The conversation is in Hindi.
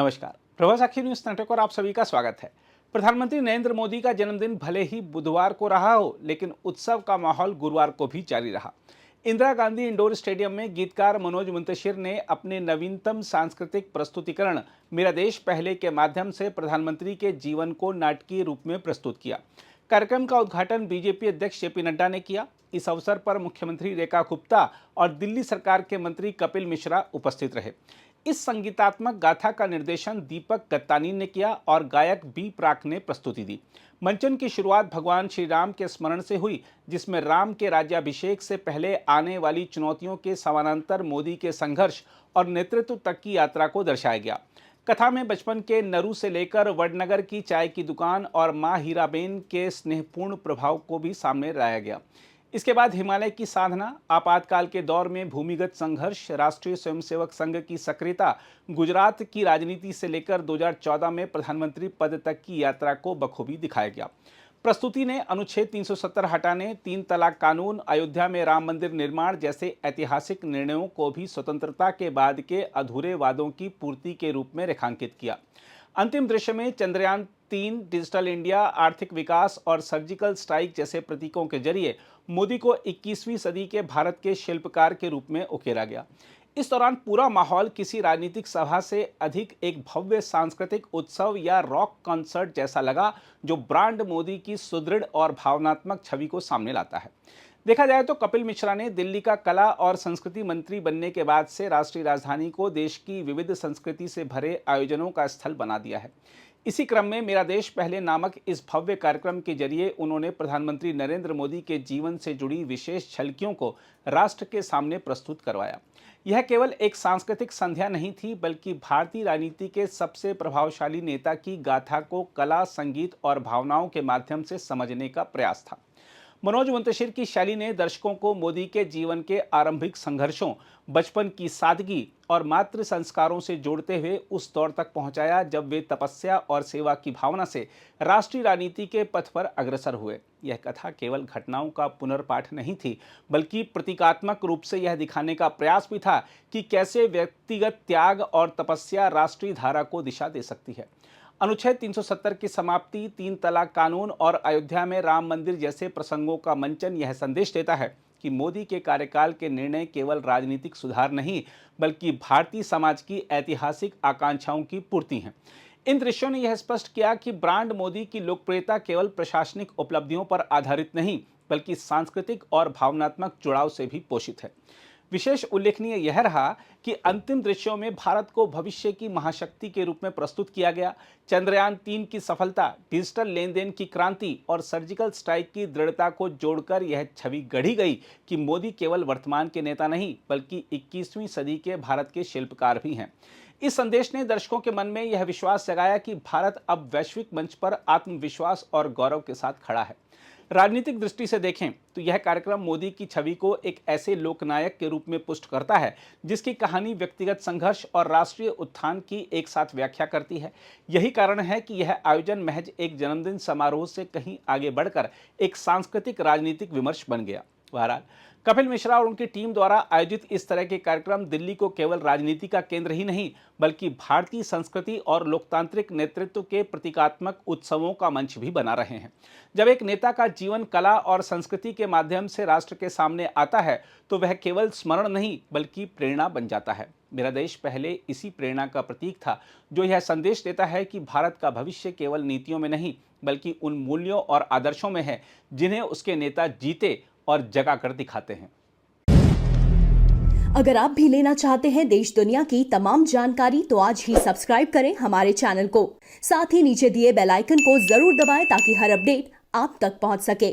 नमस्कार, प्रभात साखी न्यूज नेटवर्क और आप सभी का स्वागत है। प्रधानमंत्री नरेंद्र मोदी का जन्मदिन भले ही बुधवार को रहा हो, लेकिन उत्सव का माहौल गुरुवार को भी जारी रहा। इंदिरा गांधी इंडोर स्टेडियम में गीतकार मनोज मुंतशिर ने अपने नवीनतम सांस्कृतिक प्रस्तुतिकरण मेरा देश पहले के माध्यम से प्रधानमंत्री के जीवन को नाटकीय रूप में प्रस्तुत किया। कार्यक्रम का उद्घाटन बीजेपी अध्यक्ष जेपी नड्डा ने किया। इस अवसर पर मुख्यमंत्री रेखा गुप्ता और दिल्ली सरकार के मंत्री कपिल मिश्रा उपस्थित रहे। इस संगीतात्मक गाथा का निर्देशन दीपक गत्तानी ने किया और गायक बी प्राक ने प्रस्तुति दी। मंचन की शुरुआत भगवान श्री राम के स्मरण से हुई, जिसमें राम के राज्याभिषेक से पहले आने वाली चुनौतियों के समानांतर मोदी के संघर्ष और नेतृत्व तक की यात्रा को दर्शाया गया। कथा में बचपन के नरू से लेकर वडनगर की चाय की दुकान और मां हीराबेन के स्नेहपूर्ण प्रभाव को भी सामने लाया गया। इसके बाद हिमालय की साधना, आपातकाल के दौर में भूमिगत संघर्ष, राष्ट्रीय स्वयंसेवक संघ की सक्रियता, गुजरात की राजनीति से लेकर 2014 में प्रधानमंत्री पद तक की यात्रा को बखूबी दिखाया गया। प्रस्तुति ने अनुच्छेद 370 हटाने, 3 तलाक कानून, अयोध्या में राम मंदिर निर्माण जैसे ऐतिहासिक निर्णयों को भी स्वतंत्रता के बाद के अधूरे वादों की पूर्ति के रूप में रेखांकित किया। अंतिम दृश्य में चंद्रयान 3, डिजिटल इंडिया, आर्थिक विकास और सर्जिकल स्ट्राइक जैसे प्रतीकों के जरिए मोदी को 21वीं सदी के भारत के शिल्पकार के रूप में उकेरा गया। इस दौरान पूरा माहौल किसी राजनीतिक सभा से अधिक एक भव्य सांस्कृतिक उत्सव या रॉक कॉन्सर्ट जैसा लगा, जो ब्रांड मोदी की सुदृढ़ और भावनात्मक छवि को सामने लाता है। देखा जाए तो कपिल मिश्रा ने दिल्ली का कला और संस्कृति मंत्री बनने के बाद से राष्ट्रीय राजधानी को देश की विविध संस्कृति से भरे आयोजनों का स्थल बना दिया है। इसी क्रम में मेरा देश पहले नामक इस भव्य कार्यक्रम के जरिए उन्होंने प्रधानमंत्री नरेंद्र मोदी के जीवन से जुड़ी विशेष झलकियों को राष्ट्र के सामने प्रस्तुत करवाया। यह केवल एक सांस्कृतिक संध्या नहीं थी, बल्कि भारतीय राजनीति के सबसे प्रभावशाली नेता की गाथा को कला, संगीत और भावनाओं के माध्यम से समझने का प्रयास था। मनोज मुंतशिर की शैली ने दर्शकों को मोदी के जीवन के आरंभिक संघर्षों, बचपन की सादगी और मातृ संस्कारों से जोड़ते हुए उस दौर तक पहुंचाया जब वे तपस्या और सेवा की भावना से राष्ट्रीय राजनीति के पथ पर अग्रसर हुए। यह कथा केवल घटनाओं का पुनर्पाठ नहीं थी, बल्कि प्रतीकात्मक रूप से यह दिखाने का प्रयास भी था कि कैसे व्यक्तिगत त्याग और तपस्या राष्ट्रीय धारा को दिशा दे सकती है। अनुच्छेद 370 की समाप्ति, 3 तलाक कानून और अयोध्या में राम मंदिर जैसे प्रसंगों का मंचन यह संदेश देता है कि मोदी के कार्यकाल के निर्णय केवल राजनीतिक सुधार नहीं, बल्कि भारतीय समाज की ऐतिहासिक आकांक्षाओं की पूर्ति हैं। इन दृश्यों ने यह स्पष्ट किया कि ब्रांड मोदी की लोकप्रियता केवल प्रशासनिक उपलब्धियों पर आधारित नहीं, बल्कि सांस्कृतिक और भावनात्मक जुड़ाव से भी पोषित है। विशेष उल्लेखनीय यह रहा कि अंतिम दृश्यों में भारत को भविष्य की महाशक्ति के रूप में प्रस्तुत किया गया। चंद्रयान 3 की सफलता, डिजिटल लेन देन की क्रांति और सर्जिकल स्ट्राइक की दृढ़ता को जोड़कर यह छवि गढ़ी गई कि मोदी केवल वर्तमान के नेता नहीं, बल्कि 21वीं सदी के भारत के शिल्पकार भी हैं। इस संदेश ने दर्शकों के मन में यह विश्वास जगाया कि भारत अब वैश्विक मंच पर आत्मविश्वास और गौरव के साथ खड़ा है। राजनीतिक दृष्टि से देखें तो यह कार्यक्रम मोदी की छवि को एक ऐसे लोकनायक के रूप में पुष्ट करता है जिसकी कहानी व्यक्तिगत संघर्ष और राष्ट्रीय उत्थान की एक साथ व्याख्या करती है। यही कारण है कि यह आयोजन महज एक जन्मदिन समारोह से कहीं आगे बढ़कर एक सांस्कृतिक राजनीतिक विमर्श बन गया। बहरहाल, कपिल मिश्रा और उनकी टीम द्वारा आयोजित इस तरह के कार्यक्रम दिल्ली को केवल राजनीति का केंद्र ही नहीं, बल्कि भारतीय संस्कृति और लोकतांत्रिक नेतृत्व के प्रतीकात्मक उत्सवों का मंच भी बना रहे हैं। जब एक नेता का जीवन कला और संस्कृति के माध्यम से राष्ट्र के सामने आता है, तो वह केवल स्मरण नहीं, बल्कि प्रेरणा बन जाता है। मेरा देश पहले इसी प्रेरणा का प्रतीक था, जो यह संदेश देता है कि भारत का भविष्य केवल नीतियों में नहीं, बल्कि उन मूल्यों और आदर्शों में है जिन्हें उसके नेता जीते और जगा कर दिखाते हैं। अगर आप भी लेना चाहते हैं देश दुनिया की तमाम जानकारी, तो आज ही सब्सक्राइब करें हमारे चैनल को। साथ ही नीचे दिए बेल आइकन को जरूर दबाएं ताकि हर अपडेट आप तक पहुंच सके।